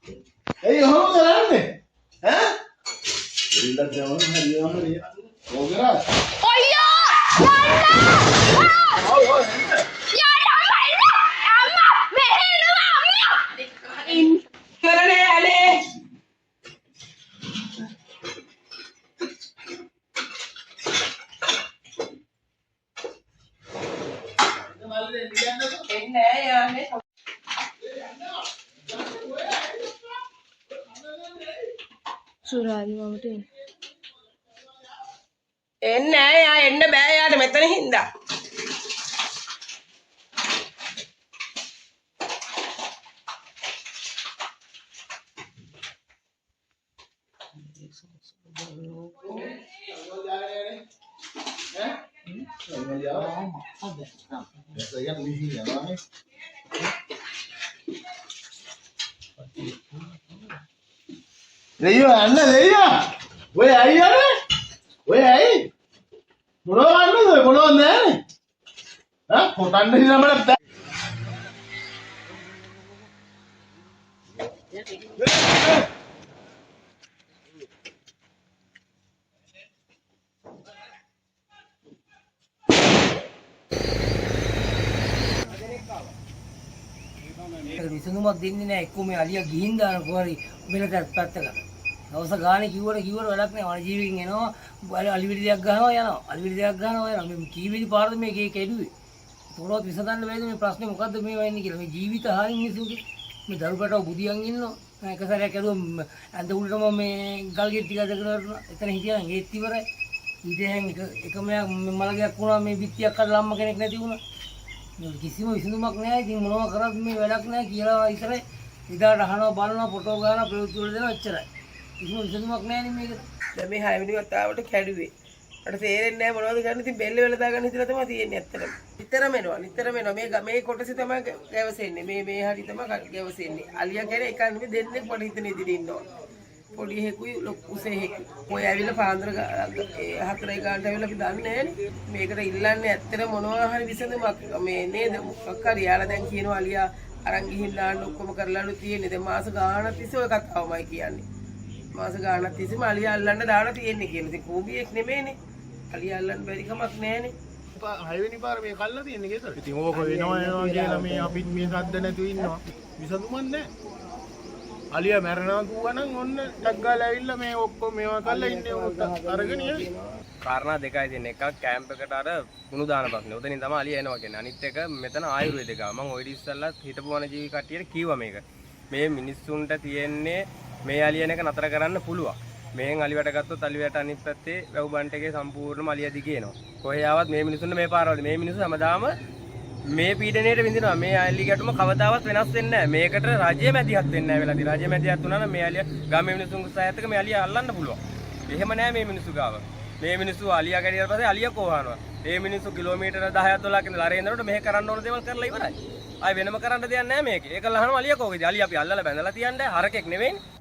Hey, how are you? Huh? Relax down, hurry. Go get out. Oh yeah! සුරාලි මමට එන්නේ නැහැ යා එන්න බෑ යාට මෙතන හින්දා Leio, Anna, leio. Oi, aí, Anna. Oi, aí. Muro Anna, oi, muro Anna. Hah? Kotan ni nama විසඳුමක් දෙන්නේ නැහැ. එක්ක මේ අලියා ගිහින් දාන කොහරි මෙලට පැත්තකට. දවස ගානේ කිව්වට වැඩක් නැහැ. වන ජීවිකින් එනවා. අලි විඩියක් ගහනවා යනවා. අලි විඩියක් ගහනවා යනවා. මේ කීවිලි පාරද මේකේ කෙඩුවේ. තොරවත් විසඳන්න බැයිද මේ ප්‍රශ්නේ මොකද්ද මේ වෙන්නේ කියලා. මේ ජීවිත හානි මිනිසුන්ගේ මේ දරුපටව බුදියන් ඉන්නවා. මම එක සැරයක් ඇදුවා ඇඳ උඩටම මේ ගල් ගෙඩි ටික අදගෙන එතන හිටියා නම් ඒත් ඉවරයි. ඊටෙන් එක මලගයක් වුණා මේ බිත්තියක් කඩලා අම්ම කෙනෙක් නැති වුණා. කිසිම විසඳුමක් නැහැ. ඉතින් මොනවා කරත් මේ වැඩක් නැහැ කියලා ඉතරයි. ඉදාට අහනවා බලනවා ෆොටෝ ගන්නවා ප්‍රවෘත්ති වල දෙනවා එච්චරයි. කිසිම විසඳුමක් නැහැ නේ මේක. දැන් මේ 6 වෙනි වතාවට කැඩුවේ මට තේරෙන්නේ නැහැ මොනවද කරන්නේ ඉතින් බෙල්ල වෙල දාගන්න හිතලා තමයි තියෙන්නේ ඇත්තටම නිතරම එනවා මේ කොටසේ තමයි ගැවසෙන්නේ මේ හරි තමයි ගැවසෙන්නේ අලියා කියන්නේ එක නෙමෙයි දෙන්නේ පොඩි හිතන ඉදිරිය ඉන්නවා පොඩි හේකුයි ලොකු හේකුයි ඔය ඇවිල්ලා පාන්දර 4 ගානට ඇවිල්ලා අපි දන්නේ නැහැ මේකට ඉල්ලන්නේ ඇත්තට මොනවා හරි විසඳුමක් මේ නේද මොකක් හරි යාලා දැන් කියනවා අලියා අරන් ගිහින් දාන්න ඔක්කොම කරලාලු තියෙන්නේ දැන් මාස ගානක් තිස්සේ ඔය කතාවමයි කියන්නේ මාස ගානක් තිස්සේ අලියා අල්ලන්න දාලා තියෙන්නේ කියලා ඉතින් කෝබියෙක් නෙමෙයිනේ අලියා අල්ලන්න බැරි කමක් නැහැනේ 6 වෙනි පාර මේ කල්ලා තියෙන්නේ කේතර. ඉතින් ඕක වෙනවා කියලා මේ අපිත් මේ සද්ද නැතුව ඉන්නවා. විසඳුමක් නැහැ. අලියා මැරෙනවා කිව්වා නම් ඔන්න ටක් ගාලා ඇවිල්ලා මේ ඔක්කොම මේවා කරලා ඉන්නේ උත් අරගෙන යන්නේ. කාරණා දෙකයි තියෙන්නේ. එකක් කැම්ප් එකට අර කුණු දාන ප්‍රශ්නේ. උතනින් තමයි අලියා එනවා කියන්නේ. අනිත් එක මෙතන ආයුර්වේදික. මම ඔය ඉස්සල්ලා හිටපු වනජීවි කට්ටියට කිව්වා මේක. මේ මිනිස්සුන්ට තියෙන්නේ මේ අලියන එක නතර කරන්න පුළුවන්. මෙහෙන් අලියට ගත්තොත් අලියට අනිත් පැත්තේ වැව් බන්ට් එකේ සම්පූර්ණම අලිය දිගේනවා. කොහේ ආවත් මේ මිනිස්සුන්ට මේ පාරවල මේ මිනිස්සු හැමදාම මේ පීඩනයට විඳිනවා. මේ අලි ගැටුම කවදාවත් වෙනස් වෙන්නේ නැහැ. මේකට රාජ්‍ය මැදිහත් වෙන්නේ නැහැ වෙලාදී. රාජ්‍ය මැදිහත් වුණා නම් මේ අලිය ගමේ මිනිස්සුන්ගේ සහයත් එක්ක මේ අලිය අල්ලන්න පුළුවන්. එහෙම නැහැ මේ මිනිස්සු ගාව. මේ මිනිස්සු අලියා කැඩියට පස්සේ අලිය කොහානවා. මේ මිනිස්සු කිලෝමීටර 10ක් 12ක් ඉඳලා අර එනකොට මෙහෙ කරන්න ඕන දේවල් කරලා ඉවරයි. ආයි වෙනම කරන්න දෙයක් නැහැ මේකේ. ඒක ලහනම අලිය කෝකේද? අලිය අපි අල්ලලා බැඳලා තියන්නේ හරකෙක් නෙවෙයිනේ.